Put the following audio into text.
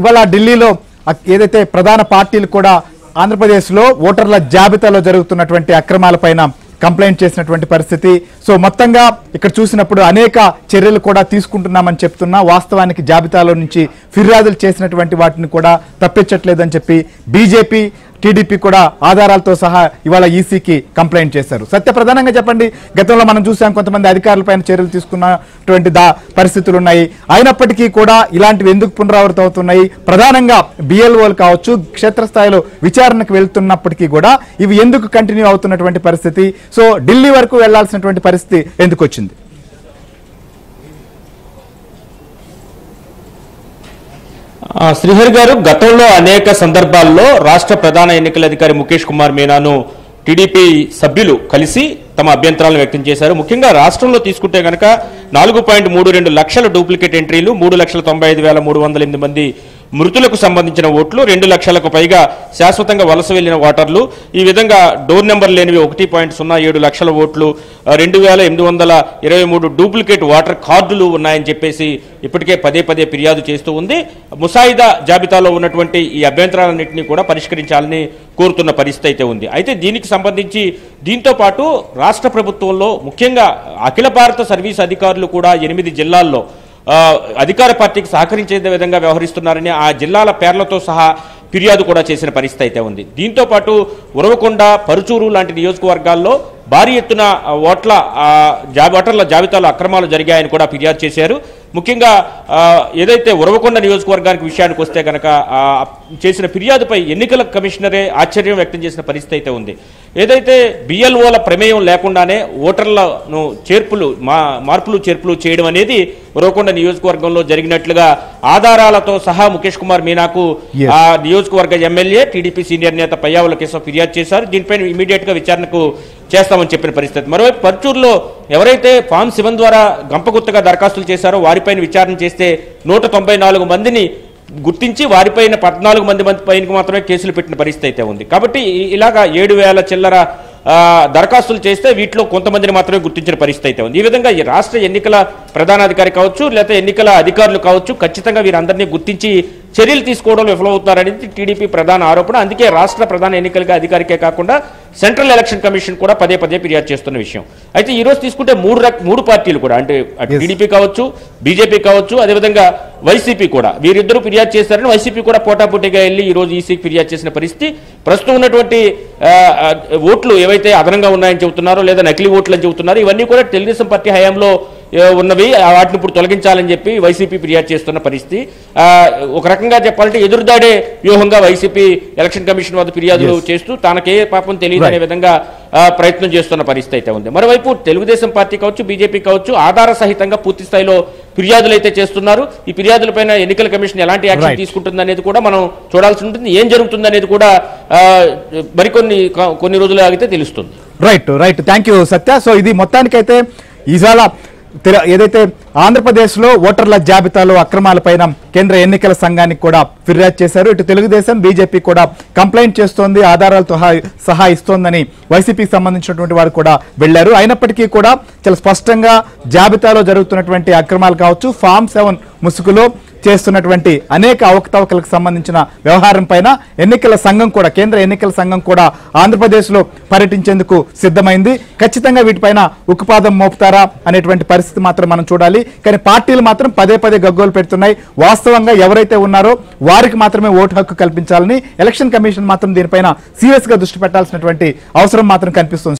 ఇవాళ ఢిల్లీలో ఏదైతే ప్రధాన పార్టీలు కూడా ఆంధ్రప్రదేశ్లో ఓటర్ల జాబితాలో జరుగుతున్నటువంటి అక్రమాలపైన కంప్లైంట్ చేసినటువంటి పరిస్థితి. సో మొత్తంగా ఇక్కడ చూసినప్పుడు అనేక చర్యలు కూడా తీసుకుంటున్నామని చెప్తున్నా వాస్తవానికి జాబితాలో నుంచి ఫిర్యాదులు చేసినటువంటి వాటిని కూడా తప్పించట్లేదని చెప్పి బీజేపీ టీడీపీ కూడా ఆధారాలతో సహా ఇవాళ ఈసీకి కంప్లైంట్ చేశారు. సత్య, ప్రధానంగా చెప్పండి, గతంలో మనం చూసాం కొంతమంది అధికారులపైన చర్యలు తీసుకున్నటువంటి పరిస్థితులు ఉన్నాయి. అయినప్పటికీ కూడా ఇలాంటివి ఎందుకు పునరావృతం అవుతున్నాయి? ప్రధానంగా బిఎల్ఓలు కావచ్చు, క్షేత్రస్థాయిలో విచారణకు వెళ్తున్నప్పటికీ కూడా ఇవి ఎందుకు కంటిన్యూ అవుతున్నటువంటి పరిస్థితి? సో ఢిల్లీ వరకు వెళ్లాల్సినటువంటి పరిస్థితి ఎందుకు వచ్చింది? శ్రీహరి గారు, గతంలో అనేక సందర్భాల్లో రాష్ట్ర ప్రధాన ఎన్నికల అధికారి ముఖేష్ కుమార్ మీనాను టీడీపీ సభ్యులు కలిసి తమ అభ్యంతరాలను వ్యక్తం చేశారు. ముఖ్యంగా రాష్ట్రంలో తీసుకుంటే కనుక 4.32 లక్షల డూప్లికేట్ ఎంట్రీలు, 3,95,308 మంది మృతులకు సంబంధించిన ఓట్లు, 2 లక్షలకు పైగా శాశ్వతంగా వలస వెళ్లిన ఓటర్లు, ఈ విధంగా డోర్ నెంబర్ లేనివి 1.07 లక్షల ఓట్లు, 2,823 డూప్లికేట్ ఓటర్ కార్డులు ఉన్నాయని చెప్పేసి ఇప్పటికే పదే పదే ఫిర్యాదు చేస్తూ ఉంది. ముసాయిదా జాబితాలో ఉన్నటువంటి ఈ అభ్యంతరాలన్నింటినీ కూడా పరిష్కరించాలని కోరుతున్న పరిస్థితి అయితే ఉంది. అయితే దీనికి సంబంధించి దీంతో పాటు రాష్ట్ర ప్రభుత్వంలో ముఖ్యంగా అఖిల భారత సర్వీస్ అధికారులు కూడా 8 జిల్లాల్లో అధికార పార్టీకి సహకరించే విధంగా వ్యవహరిస్తున్నారని ఆ జిల్లాల పేర్లతో సహా ఫిర్యాదు కూడా చేసిన పరిస్థితి అయితే ఉంది. దీంతో పాటు ఉరవకొండ, పరుచూరు లాంటి నియోజకవర్గాల్లో భారీ ఎత్తున ఓటర్ల జాబితాలో అక్రమాలు జరిగాయని కూడా ఫిర్యాదు చేశారు. ముఖ్యంగా ఏదైతే ఉరవకొండ నియోజకవర్గానికి విషయానికి వస్తే కనుక చేసిన ఫిర్యాదుపై ఎన్నికల కమిషనరే ఆశ్చర్యం వ్యక్తం చేసిన పరిస్థితి అయితే ఉంది. ఏదైతే బిఎల్ఓల ప్రమేయం లేకుండానే ఓటర్లను మార్పులు చేర్పులు చేయడం అనేది ఉరవకొండ నియోజకవర్గంలో జరిగినట్లుగా ఆధారాలతో సహా ముఖేష్ కుమార్ మీనాకు ఆ నియోజకవర్గ ఎమ్మెల్యే టీడీపీ సీనియర్ నేత పయ్యావుల కేశవ్ ఫిర్యాదు చేశారు. దీనిపైన ఇమీడియట్ గా విచారణకు చేస్తామని చెప్పిన పరిస్థితి. మరోవైపు పర్చూరులో ఎవరైతే ఫామ్ 7 ద్వారా గంపగుత్తగా దరఖాస్తులు చేశారో వారిపైన విచారణ చేస్తే 194 మందిని గుర్తించి వారిపైన 14 మంది పైన మాత్రమే కేసులు పెట్టిన పరిస్థితి అయితే ఉంది. కాబట్టి ఇలాగా 7,000 చిల్లర దరఖాస్తులు చేస్తే వీటిలో కొంతమందిని మాత్రమే గుర్తించిన పరిస్థితి అయితే ఉంది. ఈ విధంగా ఈ రాష్ట్ర ఎన్నికల ప్రధానాధికారి కావచ్చు, లేకపోతే ఎన్నికల అధికారులు కావచ్చు, ఖచ్చితంగా వీరందరినీ గుర్తించి చర్యలు తీసుకోవడం విఫలమవుతారనేది టీడీపీ ప్రధాన ఆరోపణ. అందుకే రాష్ట్ర ప్రధాన ఎన్నికల అధికారికే కాకుండా సెంట్రల్ ఎలక్షన్ కమిషన్ కూడా పదే పదే ఫిర్యాదు చేస్తున్న విషయం. అయితే ఈ రోజు తీసుకుంటే మూడు పార్టీలు కూడా, అంటే టీడీపీ కావచ్చు, బీజేపీ కావచ్చు, అదేవిధంగా వైసీపీ కూడా, వీరిద్దరూ ఫిర్యాదు చేశారని వైసీపీ కూడా పోటాపోటీగా వెళ్ళి ఈ రోజు ఈసీకి ఫిర్యాదు చేసిన పరిస్థితి. ప్రస్తుతం ఉన్నటువంటి ఓట్లు ఏవైతే అదనంగా ఉన్నాయని చెబుతున్నారో లేదా నకిలీ ఓట్లు అని చెబుతున్నారో ఇవన్నీ కూడా తెలుగుదేశం పార్టీ హయాంలో ఉన్నవి, వాటిని ఇప్పుడు తొలగించాలని చెప్పి వైసీపీ ఫిర్యాదు చేస్తున్న పరిస్థితి. ఒక రకంగా చెప్పాలంటే ఎదురుదాడే వ్యూహంగా వైసీపీ ఎలక్షన్ కమిషన్ వద్ద ఫిర్యాదులు చేస్తూ తనకే పాపం తెలియదు అనే విధంగా ప్రయత్నం చేస్తున్న పరిస్థితి అయితే ఉంది. మరోవైపు తెలుగుదేశం పార్టీ కావచ్చు, బీజేపీ కావచ్చు, ఆధార సహితంగా పూర్తి స్థాయిలో ఫిర్యాదులు అయితే చేస్తున్నారు. ఈ ఫిర్యాదులపైన ఎన్నికల కమిషన్ ఎలాంటి యాక్షన్ తీసుకుంటుంది అనేది కూడా మనం చూడాల్సి ఉంటుంది. ఏం జరుగుతుంది అనేది కూడా కొన్ని రోజులు ఆగితే తెలుస్తుంది. Right thank you Satya. So ఇది మొత్తానికైతే ఇవాళ ఏదైతే ఆంధ్రప్రదేశ్లో ఓటర్ల జాబితాలో అక్రమాలపైన కేంద్ర ఎన్నికల సంఘానికి కూడా ఫిర్యాదు చేశారు. ఇటు తెలుగుదేశం, బీజేపీ కూడా కంప్లైంట్ చేస్తోంది, ఆధారాలతో సహా ఇస్తోందని వైసీపీకి సంబంధించినటువంటి వారు కూడా వెళ్లారు. అయినప్పటికీ కూడా చాలా స్పష్టంగా జాబితాలో జరుగుతున్నటువంటి అక్రమాలు కావచ్చు, ఫామ్ 7 ముసుగులో చేస్తున్నటువంటి అనేక అవకతవకలకు సంబంధించిన వ్యవహారం పైన ఎన్నికల సంఘం కూడా, కేంద్ర ఎన్నికల సంఘం కూడా ఆంధ్రప్రదేశ్లో పర్యటించేందుకు సిద్ధమైంది. ఖచ్చితంగా వీటిపైన ఉక్కుపాదం మోపుతారా అనేటువంటి పరిస్థితి మాత్రం మనం చూడాలి. కానీ పార్టీలు మాత్రం పదే పదే గగ్గోలు పెడుతున్నాయి. వాస్తవంగా ఎవరైతే ఉన్నారో వారికి మాత్రమే ఓటు హక్కు కల్పించాలని ఎలక్షన్ కమిషన్ మాత్రం దీనిపైన సీరియస్ గా దృష్టి పెట్టాల్సినటువంటి అవసరం మాత్రం కనిపిస్తుంది.